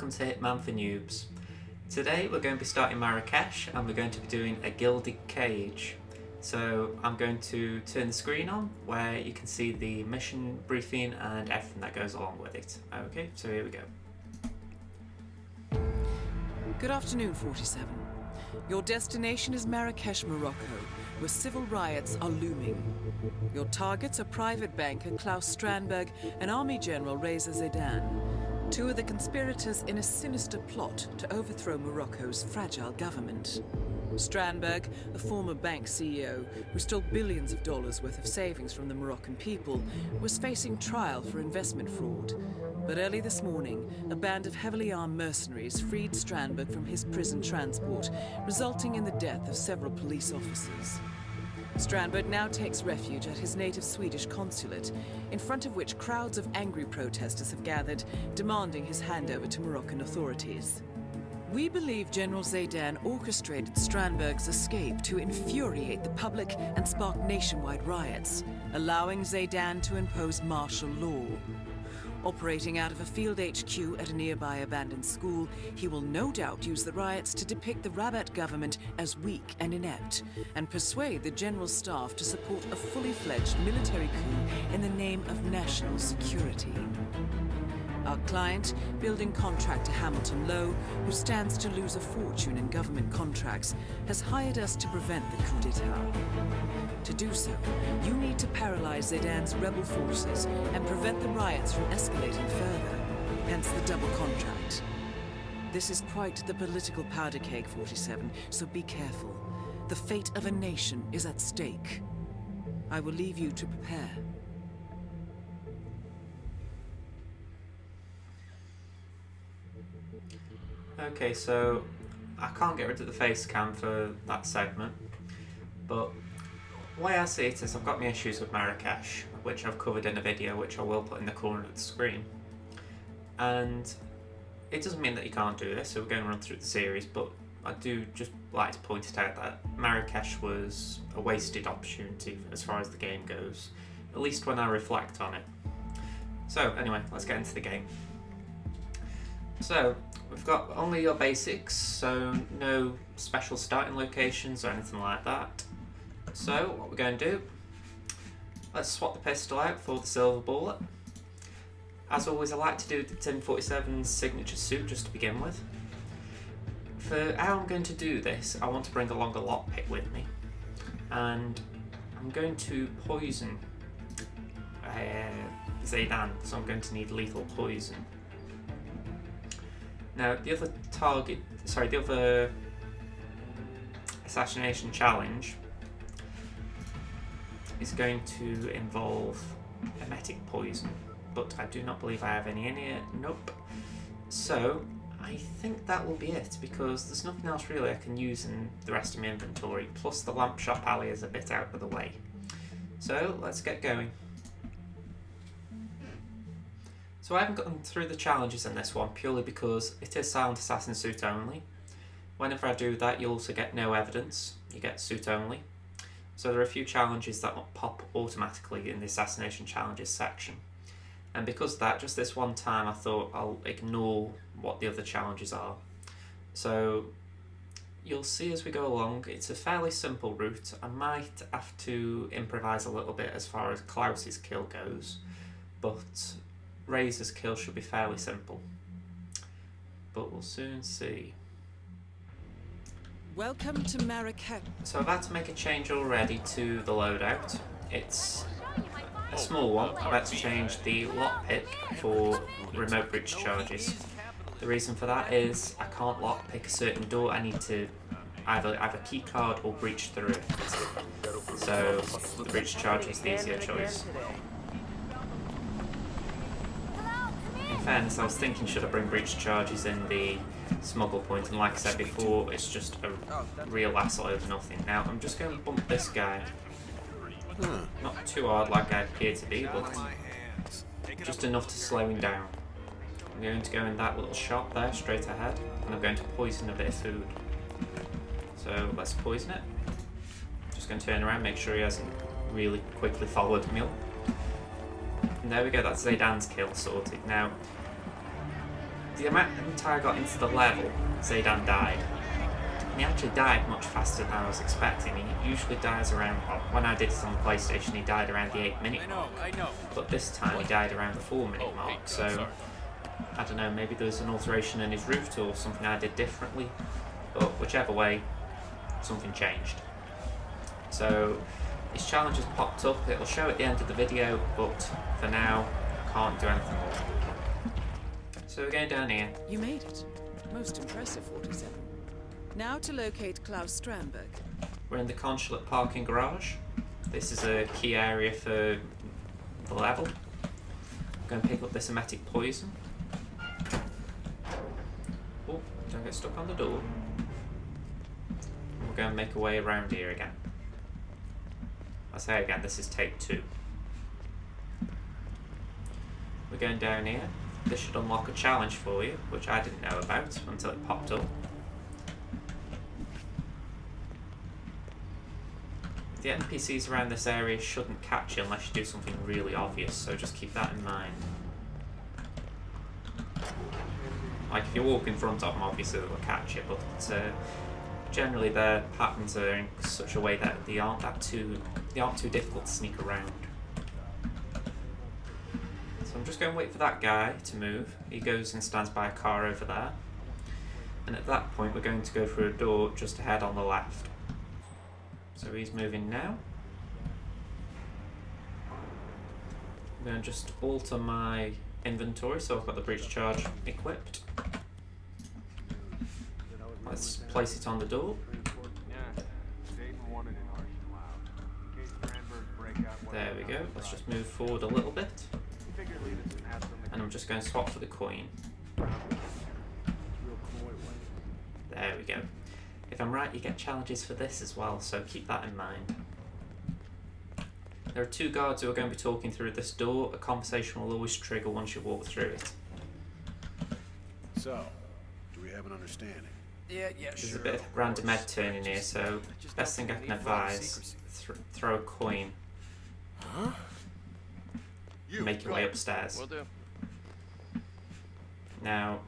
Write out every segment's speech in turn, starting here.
welcome to Hitman for Newbs. Today we're going to be starting Marrakesh and we're going to be doing a gilded cage. So I'm going to turn the screen on where you can see the mission briefing and everything that goes along with it. Okay, so here we go. Good afternoon, 47. Your destination is Marrakesh, Morocco, where civil riots are looming. Your targets are private banker Claus Strandberg and Army General Reza Zaydan, two of the conspirators in a sinister plot to overthrow Morocco's fragile government. Strandberg, a former bank CEO who stole billions of dollars worth of savings from the Moroccan people, was facing trial for investment fraud. But early this morning, a band of heavily armed mercenaries freed Strandberg from his prison transport, resulting in the death of several police officers. Strandberg now takes refuge at his native Swedish consulate, in front of which crowds of angry protesters have gathered, demanding his handover to Moroccan authorities. We believe General Zaydan orchestrated Strandberg's escape to infuriate the public and spark nationwide riots, allowing Zaydan to impose martial law. Operating out of a field HQ at a nearby abandoned school, he will no doubt use the riots to depict the Rabat government as weak and inept, and persuade the general staff to support a fully fledged military coup in the name of national security. Our client, building contractor Hamilton Lowe, who stands to lose a fortune in government contracts, has hired us to prevent the coup d'etat. To do so, you need to paralyze Zaydan's rebel forces and prevent the riots from escalating further, hence the double contract. This is quite the political powder keg, 47, so be careful. The fate of a nation is at stake. I will leave you to prepare. Okay, so I can't get rid of the face cam for that segment, but the way I see it is I've got my issues with Marrakesh, which I've covered in a video which I will put in the corner of the screen. And it doesn't mean that you can't do this, so we're going to run through the series, but I do just like to point it out that Marrakesh was a wasted opportunity as far as the game goes, at least when I reflect on it. So anyway, let's get into the game. So, we've got only your basics, so no special starting locations or anything like that. So, what we're going to do, let's swap the pistol out for the silver bullet. As always, I like to do the Tim 47's signature suit just to begin with. For how I'm going to do this, I want to bring along a lockpick with me. And I'm going to poison Zaydan, so I'm going to need lethal poison. Now, the other assassination challenge is going to involve emetic poison, but I do not believe I have any in here. Nope. So, I think that will be it, because there's nothing else really I can use in the rest of my inventory, plus the lamp shop alley is a bit out of the way. So, let's get going. So I haven't gotten through the challenges in this one purely because it is silent assassin suit only. Whenever I do that, you'll also get no evidence, you get suit only. So there are a few challenges that will pop automatically in the assassination challenges section. And because of that, just this one time I thought I'll ignore what the other challenges are. So you'll see as we go along, it's a fairly simple route. I might have to improvise a little bit as far as Klaus's kill goes, but Reza's kill should be fairly simple, but we'll soon see. Welcome to Marrakesh. So I've had to make a change already to the loadout. It's a small one. I've had to change the lockpick for remote breach charges. The reason for that is I can't lockpick a certain door. I need to either have a key card or breach through it. So the breach charge is the easier choice. In fairness, I was thinking should I bring breach charges in the smuggle point, and like I said before, it's just a real hassle over nothing. Now I'm just going to bump this guy, not too hard like I appear to be, but just enough to slow him down. I'm going to go in that little shop there straight ahead, and I'm going to poison a bit of food. So let's poison it. Just going to turn around, make sure he hasn't really quickly followed me up. And there we go, that's Zaydan's kill sorted. Now, the amount I got into the level, Zaydan died. And he actually died much faster than I was expecting. He usually dies around, well, when I did it on the PlayStation, he died around the 8-minute mark. I know. But this time he died around the 4-minute mark, so I don't know, maybe there's an alteration in his route or something I did differently. But whichever way, something changed. So his challenge has popped up, it'll show at the end of the video, but for now, I can't do anything more. So we're going down here. You made it. Most impressive, 47. Now to locate Claus Strandberg. We're in the consulate parking garage. This is a key area for the level. I'm going to pick up the Somatic Poison. Oh, don't get stuck on the door. We're going to make our way around here again. I say again, this is take 2. We're going down here. This should unlock a challenge for you, which I didn't know about until it popped up. The NPCs around this area shouldn't catch you unless you do something really obvious, so just keep that in mind. Like if you walk in front of them, obviously they'll catch you, but generally their patterns are in such a way that they aren't too difficult to sneak around. So I'm just going to wait for that guy to move. He goes and stands by a car over there, and at that point we're going to go through a door just ahead on the left. So he's moving now. I'm going to just alter my inventory so I've got the breach charge equipped. Let's place it on the door. There we go. Let's just move forward a little bit. And I'm just going to swap for the coin. There we go. If I'm right, you get challenges for this as well, so keep that in mind. There are 2 guards who are going to be talking through this door. A conversation will always trigger once you walk through it. So, do we have an understanding? Yeah, There's sure. a bit of random ed turn in here, so best thing I can advise, throw a coin. Huh? And make your way upstairs. Will do. Now,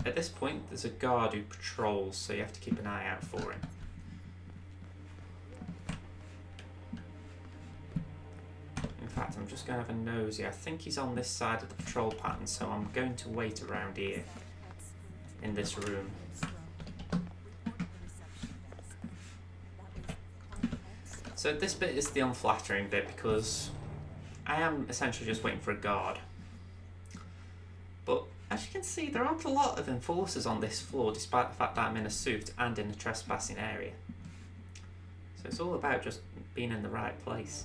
at this point, there's a guard who patrols, so you have to keep an eye out for him. In fact, I'm just going to have a nosy. I think he's on this side of the patrol pattern, so I'm going to wait around here, in this room. So this bit is the unflattering bit, because I am essentially just waiting for a guard. But as you can see, there aren't a lot of enforcers on this floor, despite the fact that I'm in a suit and in a trespassing area. So it's all about just being in the right place.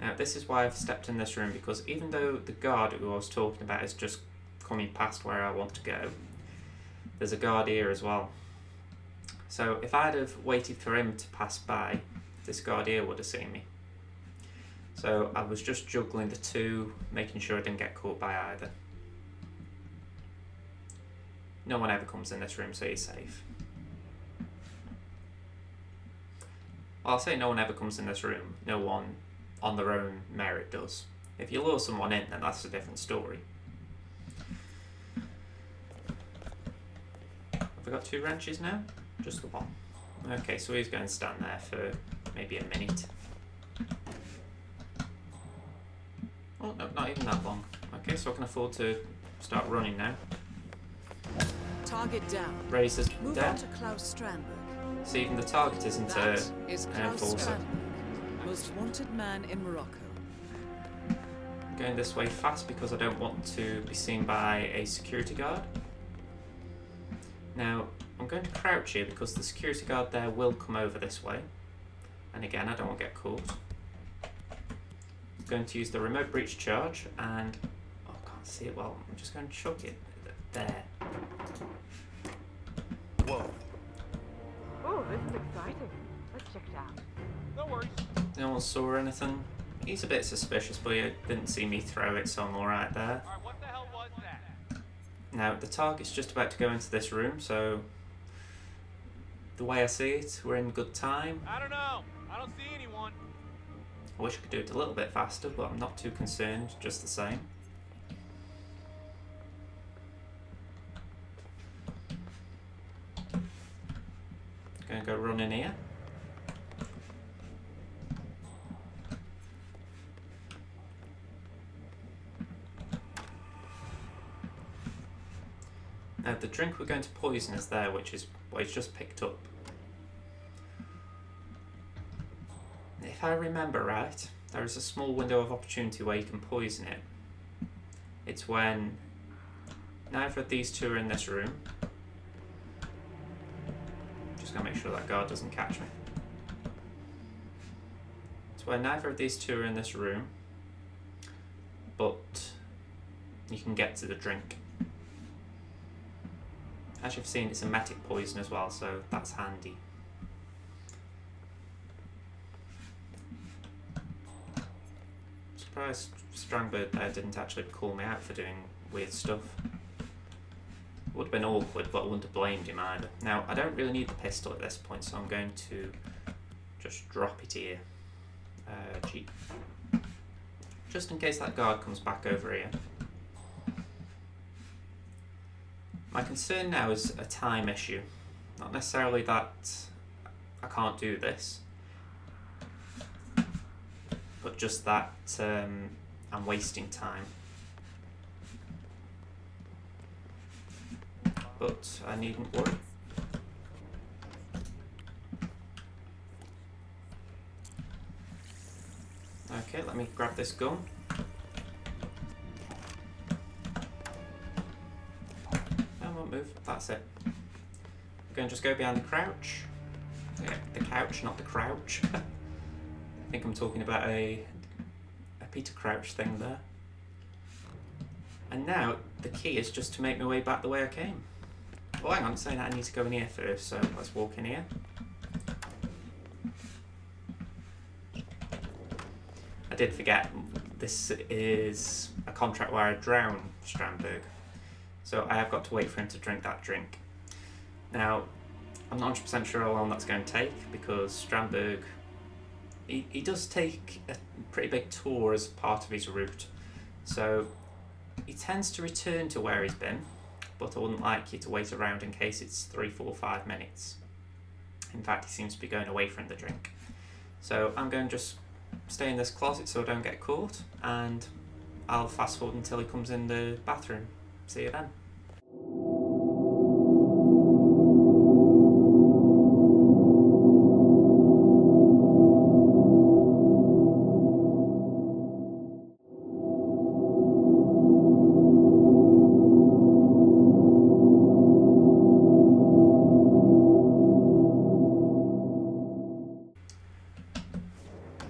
Now, this is why I've stepped in this room, because even though the guard who I was talking about is just coming past where I want to go, there's a guard here as well. So if I'd have waited for him to pass by, this guard here would have seen me. So I was just juggling the 2, making sure I didn't get caught by either. No one ever comes in this room, so you're safe. Well, I'll say no one ever comes in this room. No one on their own merit does. If you lure someone in, then that's a different story. Have we got 2 wrenches now? Just the one. Okay, so he's going to stand there for maybe a minute. Oh, no, not even that long. Okay, so I can afford to start running now. Target down. Reza's Move dead. on to Claus Strandberg. So even the target isn't That is an Claus enforcer. Strandberg, most wanted man in Morocco. I'm going this way fast because I don't want to be seen by a security guard. Now, I'm going to crouch here because the security guard there will come over this way. And again, I don't want to get caught. I'm going to use the remote breach charge and... oh, I can't see it well. I'm just going to chuck it there. Whoa. Oh, this is exciting. Let's check it out. No worries. No one saw anything. He's a bit suspicious, but he didn't see me throw it, so I'm alright there. Alright, what the hell was that? Now, the target's just about to go into this room, so... the way I see it, we're in good time. I don't know. I don't see anyone. I wish I could do it a little bit faster, but I'm not too concerned, just the same. going to go run in here. Now the drink we're going to poison is there, which is what he's just picked up. If I remember right, there is a small window of opportunity where you can poison it. It's when neither of these two are in this room. Just gotta make sure that guard doesn't catch me. It's when neither of these two are in this room, but you can get to the drink. As you've seen, it's somatic poison as well, so that's handy. Surprised Strandberg there didn't actually call me out for doing weird stuff. Would have been awkward, but I wouldn't have blamed him either. Now, I don't really need the pistol at this point, so I'm going to just drop it here. G. Just in case that guard comes back over here. My concern now is a time issue. Not necessarily that I can't do this, but just that I'm wasting time. But I needn't worry. Okay, let me grab this gun. Move. That's it. We're going to just go behind the crouch. Yeah, the couch, not the crouch. I think I'm talking about a Peter Crouch thing there. And now the key is just to make my way back the way I came. Oh, hang on, it's saying that I need to go in here first, so let's walk in here. I did forget, this is a contract where I drown Strandberg. So I have got to wait for him to drink that drink. Now, I'm not 100% sure how long that's going to take, because Strandberg, he does take a pretty big tour as part of his route. So he tends to return to where he's been, but I wouldn't like you to wait around in case it's 3, 4, 5 minutes. In fact, he seems to be going away from the drink. So I'm going to just stay in this closet so I don't get caught, and I'll fast forward until he comes in the bathroom. See you then.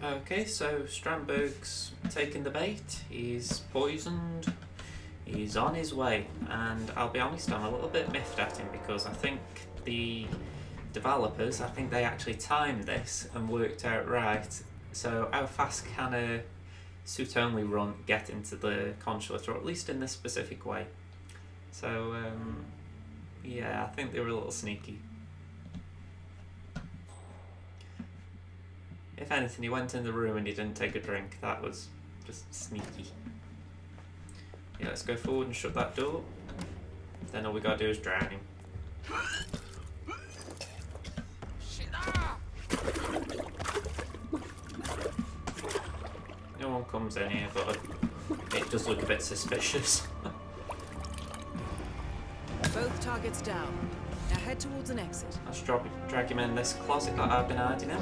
Okay, so Strandberg's taken the bait, he's poisoned, he's on his way, and I'll be honest, I'm a little bit miffed at him because I think the developers, I think they actually timed this and worked out right. So how fast can a suit-only run get into the consulate, or at least in this specific way? So, yeah, I think they were a little sneaky. If anything, he went in the room and he didn't take a drink. That was just sneaky. Yeah, let's go forward and shut that door. Then all we gotta do is drown him. No one comes in here, but it does look a bit suspicious. Both targets down. Now head towards an exit. Let's drag him in this closet that I've been hiding in.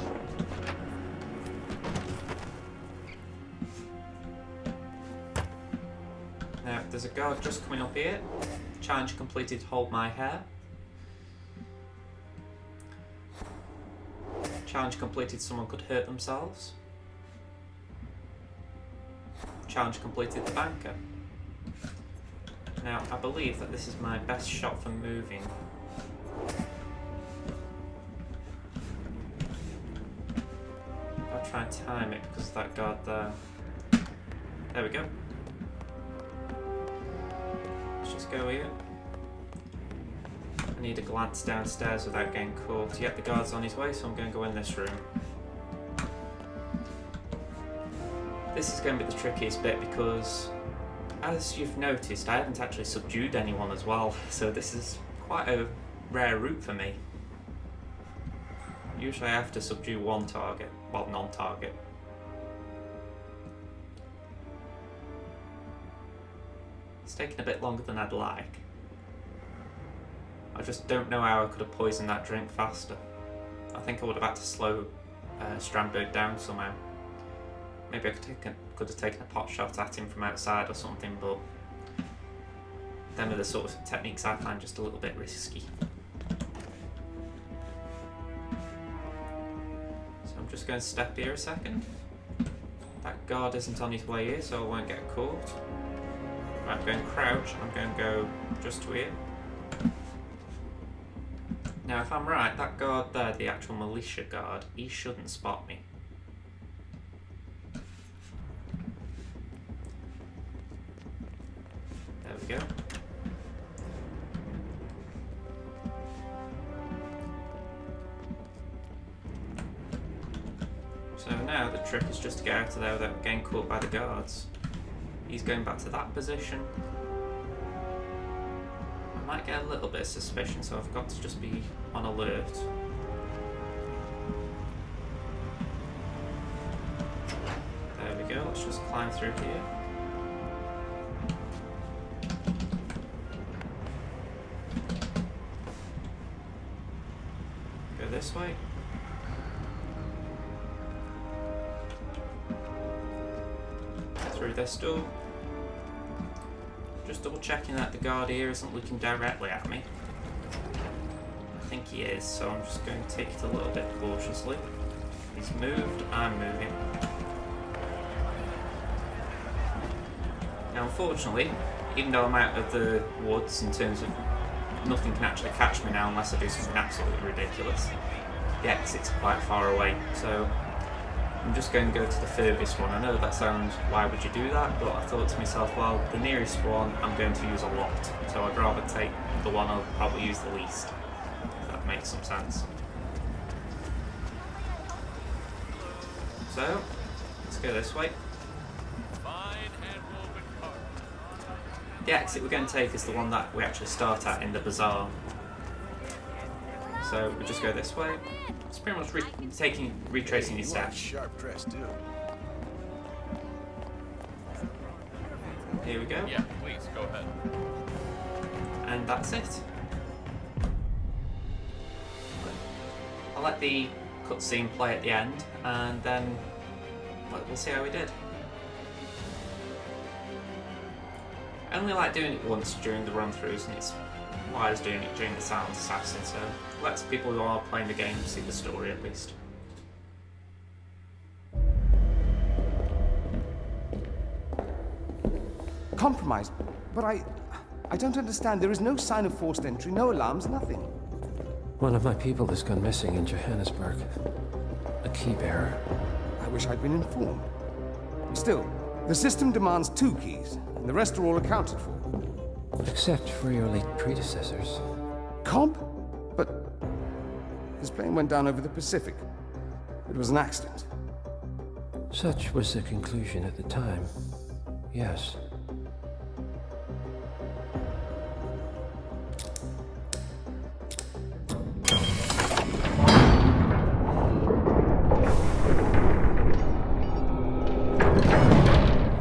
Now, there's a guard just coming up here. Challenge completed, hold my hair. Challenge completed, someone could hurt themselves. Challenge completed, the banker. Now, I believe that this is my best shot for moving. I'll try and time it because of that guard there. There we go. Let's just go here. I need a glance downstairs without getting caught. Yet the guard's on his way, so I'm going to go in this room. This is going to be the trickiest bit because, as you've noticed, I haven't actually subdued anyone as well, so this is quite a rare route for me. Usually I have to subdue one target, well, non-target. It's taken a bit longer than I'd like. I just don't know how I could have poisoned that drink faster. I think I would have had to slow Strandberg down somehow. Maybe I could have taken a pot shot at him from outside or something, but them are the sort of techniques I find just a little bit risky. So I'm just going to step here a second. That guard isn't on his way here, so I won't get caught. Right, I'm going to crouch, I'm going to go just to here. Now if I'm right, that guard there, the actual militia guard, he shouldn't spot me. There we go. So now the trick is just to get out of there without getting caught by the guards. He's going back to that position. I might get a little bit of suspicion, so I've got to just be on alert. There we go, let's just climb through here. Go this way. Through this door. Just double checking that the guard here isn't looking directly at me. I think he is, so I'm just going to take it a little bit cautiously. He's moved, I'm moving. Now unfortunately, even though I'm out of the woods in terms of nothing can actually catch me now unless I do something absolutely ridiculous, the exit's quite far away, so I'm just going to go to the furthest one. I know that sounds, why would you do that? But I thought to myself, well, the nearest one I'm going to use a lot, so I'd rather take the one I'll probably use the least, if that makes some sense. So, let's go this way. The exit we're going to take is the one that we actually start at in the bazaar. So we just go this way. It's pretty much retracing your steps. Sharp dress too. Here we go. Yeah, please, go ahead. And that's it. I'll let the cutscene play at the end, and then we'll see how we did. I only like doing it once during the run-throughs, and it's why I was doing it during the Silent Assassin, so lets people who are playing the game see the story at least. Compromised? But I don't understand. There is no sign of forced entry, no alarms, nothing. One of my people has gone missing in Johannesburg. A key bearer. I wish I'd been informed. Still, the system demands 2 keys, and the rest are all accounted for. Except for your late predecessors. Comp? But his plane went down over the Pacific. It was an accident. Such was the conclusion at the time. Yes.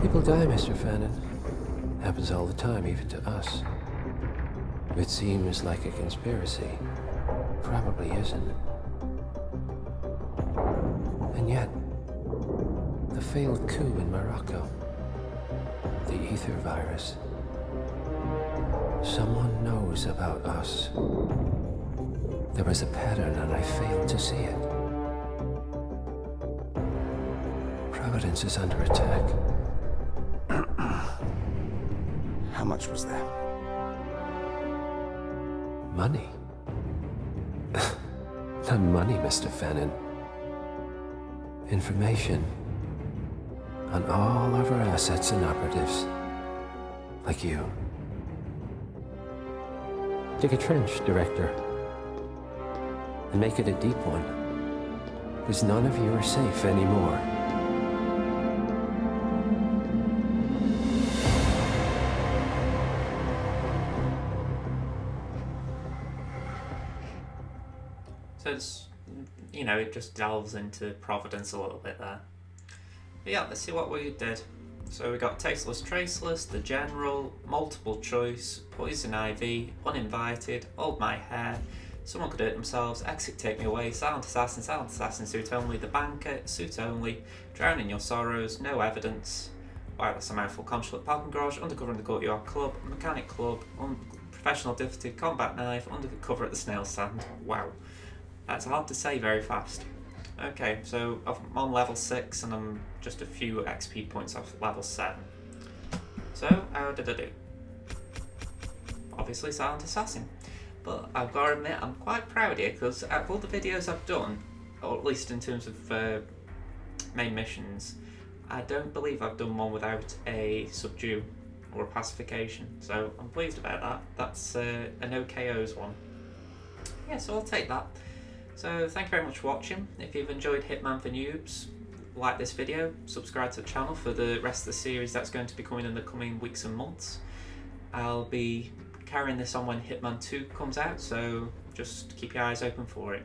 People die, Mr. Fannin. Happens all the time, even to us. It seems like a conspiracy. Probably isn't. And yet, the failed coup in Morocco, the ether virus. Someone knows about us. There was a pattern and I failed to see it. Providence is under attack. How much was there? Money? Not money, Mr. Fannin. Information on all of our assets and operatives. Like you. Dig a trench, Director. And make it a deep one. Because none of you are safe anymore. So it's you know, it just delves into Providence a little bit there. But yeah, let's see what we did. So we got Tasteless Traceless, The General, Multiple Choice, Poison Ivy, Uninvited, Hold My Hair, Someone Could Hurt Themselves, Exit Take Me Away, Silent Assassin, Suit Only, The Banker, Suit Only, Drown in Your Sorrows, No Evidence, Wow, that's a mouthful, Consulate Parking Garage, Undercover in the Courtyard Club, Mechanic Club, Professional Difficulty, Combat Knife, Undercover at the Snail Stand. Wow, that's hard to say very fast. Okay, so I'm on level 6 and I'm just a few XP points off level 7. So, how did I do? Obviously Silent Assassin. But I've got to admit, I'm quite proud here because out of all the videos I've done, or at least in terms of main missions, I don't believe I've done one without a subdue or a pacification. So I'm pleased about that. That's a no KOs one. Yeah, so I'll take that. So thank you very much for watching. If you've enjoyed Hitman for Noobs, like this video, subscribe to the channel for the rest of the series that's going to be coming in the coming weeks and months. I'll be carrying this on when Hitman 2 comes out, so just keep your eyes open for it.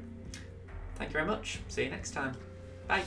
Thank you very much. See you next time. Bye.